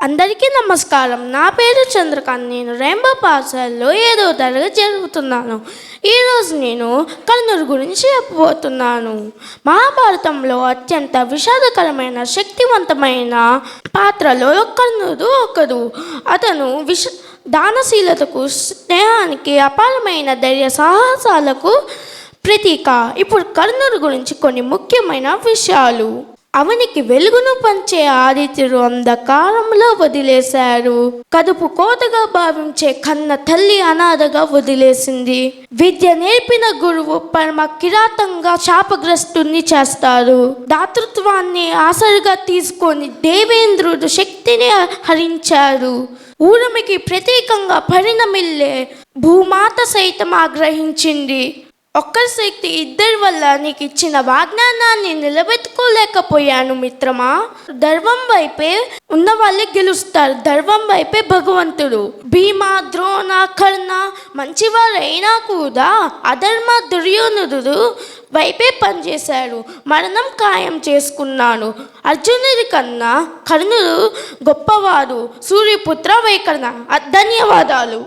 అందరికీ నమస్కారం. నా పేరు చంద్రకాంత్. నేను రెయిన్బో పాఠశాలలో 7వ తరగతి జరుగుతున్నాను. ఈరోజు నేను కర్ణుడి గురించి చెప్పబోతున్నాను. మహాభారతంలో అత్యంత విషాదకరమైన శక్తివంతమైన పాత్రలో కర్ణుడు ఒకరు. అతను దానశీలతకు, స్నేహానికి, అపారమైన ధైర్య సాహసాలకు ప్రతీక. ఇప్పుడు కర్ణుడి గురించి కొన్ని ముఖ్యమైన విషయాలు. అవనికి వెలుగును పంచే ఆదిత్యుడు అంధకారంలో వదిలేశారు. కడుపు కోతగా భావించే కన్న తల్లి అనాథగా వదిలేసింది. విద్య నేర్పిన గురువు పరమ కిరాతంగా శాపగ్రస్తుని చేస్తారు. దాతృత్వాన్ని ఆసరిగా తీసుకొని దేవేంద్రుడు శక్తిని హరించారు. ఊరమికి ప్రతీకంగా పరిణమిల్లే భూమాత సైతం ఆగ్రహించింది. ఒక్కరి శక్తి ఇద్దరి వల్ల నీకు ఇచ్చిన వాగ్దానాన్ని నిలబెట్టుకోలేకపోయాను మిత్రమా. ధర్మం వైపే ఉన్న వాళ్ళే గెలుస్తారు. ధర్మం వైపే భగవంతుడు. భీమ, ద్రోణ, కర్ణ మంచివారైనా కూడా అధర్మ దుర్యోధనుడు వైపే పనిచేశాడు. మరణం ఖాయం చేసుకున్నాను. అర్జునుడి కన్నా కర్ణుడు గొప్పవాడు. సూర్యపుత్ర వైకర్ణ. ధన్యవాదాలు.